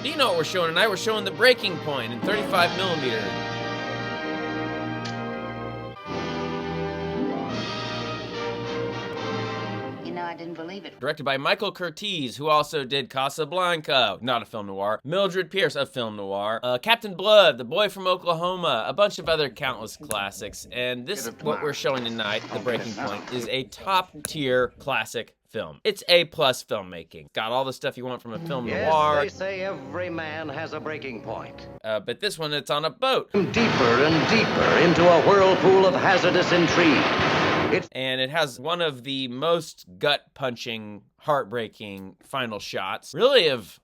You know what we're showing tonight? We're showing The Breaking Point in 35 millimeter. I didn't believe it. Directed by Michael Curtiz, who also did Casablanca, not a film noir. Mildred Pierce, a film noir. Captain Blood, The Boy from Oklahoma, a bunch of other countless classics. And this, what we're showing tonight, The Breaking Point, is a top-tier classic film. It's A-plus filmmaking. Got all the stuff you want from a film noir. Yes, they say every man has a breaking point. But this one, it's on a boat. Deeper and deeper into a whirlpool of hazardous intrigue. And it has one of the most gut-punching, heartbreaking final shots, really, of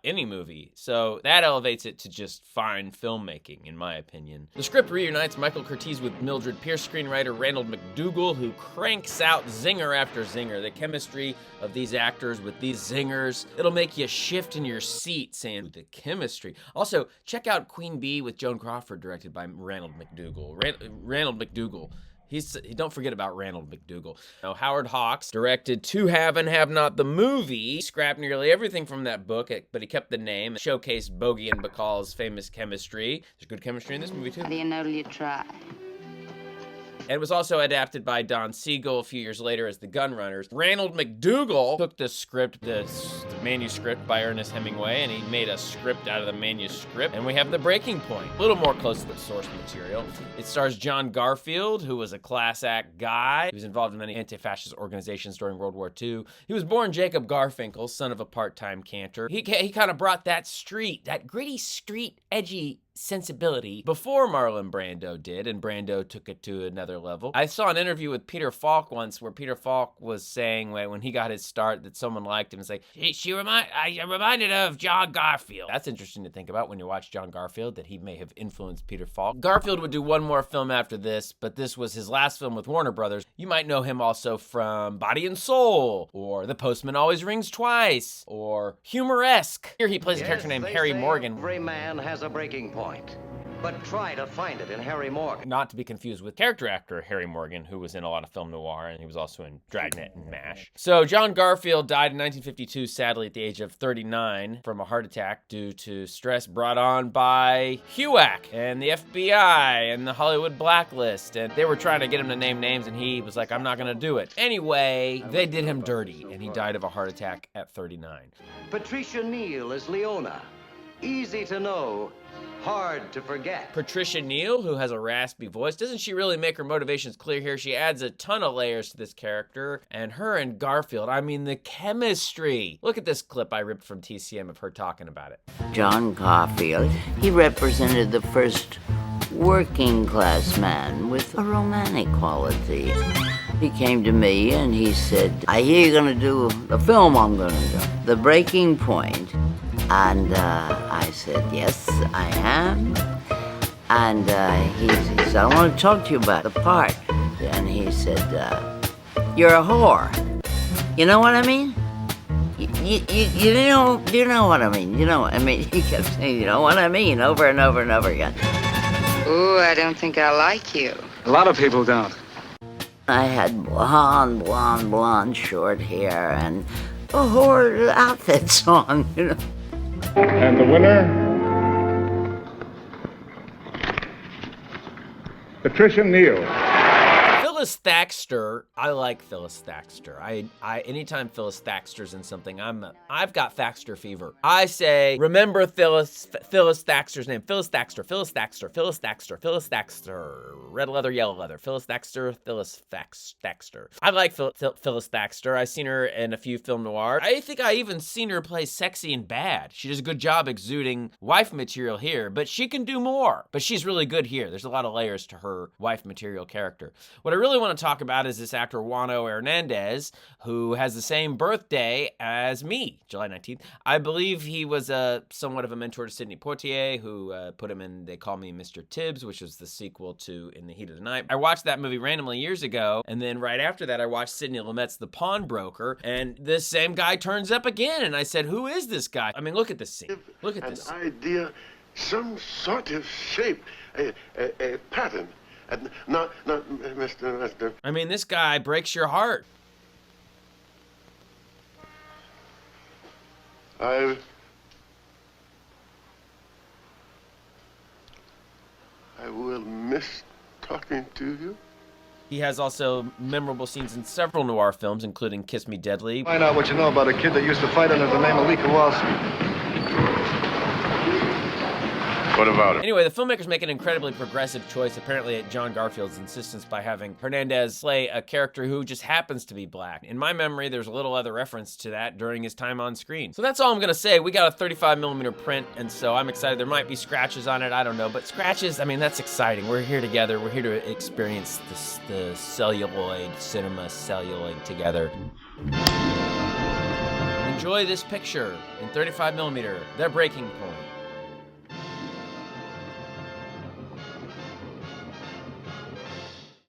any movie. So that elevates it to just fine filmmaking, in my opinion. The script reunites Michael Curtiz with Mildred Pierce screenwriter Randall McDougall, who cranks out zinger after zinger. The chemistry of these actors with these zingers, it'll make you shift in your seat saying, the chemistry. Also, check out Queen Bee with Joan Crawford, directed by Randall McDougall. Randall McDougall. Don't forget about Randall McDougall. Now, Howard Hawks directed To Have and Have Not the movie. He scrapped nearly everything from that book, but he kept the name. Showcased Bogey and Bacall's famous chemistry. There's good chemistry in this movie, too. How do you know till you try? And it was also adapted by Don Siegel a few years later as The Gunrunners. Randall McDougall took the script, the manuscript by Ernest Hemingway, and he made a script out of the manuscript. And we have The Breaking Point, a little more close to the source material. It stars John Garfield, who was a class act guy. He was involved in many anti-fascist organizations during World War II. He was born Jacob Garfinkel, son of a part-time cantor. He kind of brought that gritty street, edgy sensibility before Marlon Brando did, and Brando took it to another level. I saw an interview with Peter Falk once where Peter Falk was saying when he got his start that someone liked him and say, I reminded of John Garfield. That's interesting to think about when you watch John Garfield, that he may have influenced Peter Falk. Garfield would do one more film after this, but this was his last film with Warner Brothers. You might know him also from Body and Soul, or The Postman Always Rings Twice, or Humoresque. Here he plays a character named Harry Morgan. Every man has a breaking point, but try to find it in Harry Morgan. Not to be confused with character actor Harry Morgan, who was in a lot of film noir, and he was also in Dragnet and MASH. So John Garfield died in 1952, sadly at the age of 39, from a heart attack due to stress brought on by HUAC and the FBI and the Hollywood Blacklist. And they were trying to get him to name names, and he was like, I'm not gonna do it. Anyway, they did him dirty, and he died of a heart attack at 39. Patricia Neal is Leona. Easy to know, hard to forget. Patricia Neal, who has a raspy voice, doesn't she really make her motivations clear here? She adds a ton of layers to this character, and her and Garfield, I mean, the chemistry. Look at this clip I ripped from TCM of her talking about it. John Garfield, he represented the first working class man with a romantic quality. He came to me and he said, I hear you're gonna do a film I'm gonna do, The Breaking Point. And I said, yes, I am. And he said, I want to talk to you about the part. And he said, you're a whore. You know what I mean? You know what I mean? You know what I mean? He kept saying, you know what I mean, over and over and over again. Ooh, I don't think I like you. A lot of people don't. I had blonde, short hair and a whore outfits on, you know. And the winner, Patricia Neal. Phyllis Thaxter, I like Phyllis Thaxter. Anytime Phyllis Thaxter's in something, I've got Thaxter fever. I say, remember Phyllis Thaxter's name. Phyllis Thaxter. Red leather, yellow leather. Phyllis Thaxter. I like Phyllis Thaxter. I've seen her in a few film noirs. I think I even seen her play Sexy and Bad. She does a good job exuding wife material here, but she can do more. But she's really good here. There's a lot of layers to her wife material character. What I really want to talk about is this actor Juano Hernandez, who has the same birthday as me, July 19th. I believe he was somewhat of a mentor to Sidney Poitier, who put him in They Call Me Mr. Tibbs, which was the sequel to In the Heat of the Night. I watched that movie randomly years ago, and then right after that, I watched Sidney Lumet's The Pawnbroker, and this same guy turns up again, and I said, who is this guy? I mean, look at this scene. Look at this. An idea, some sort of shape, a pattern. Not, Mr. I mean, this guy breaks your heart. I've nice talking to you. He has also memorable scenes in several noir films, including Kiss Me Deadly. Find out what you know about a kid that used to fight under the name of Lee Kowalski. What about it? Anyway, the filmmakers make an incredibly progressive choice, apparently at John Garfield's insistence, by having Hernandez play a character who just happens to be black. In my memory, there's a little other reference to that during his time on screen. So that's all I'm gonna say. We got a 35mm print, and so I'm excited. There might be scratches on it, I don't know, but scratches, I mean, that's exciting. We're here together. We're here to experience the celluloid, cinema celluloid together. Enjoy this picture in 35mm, their breaking point.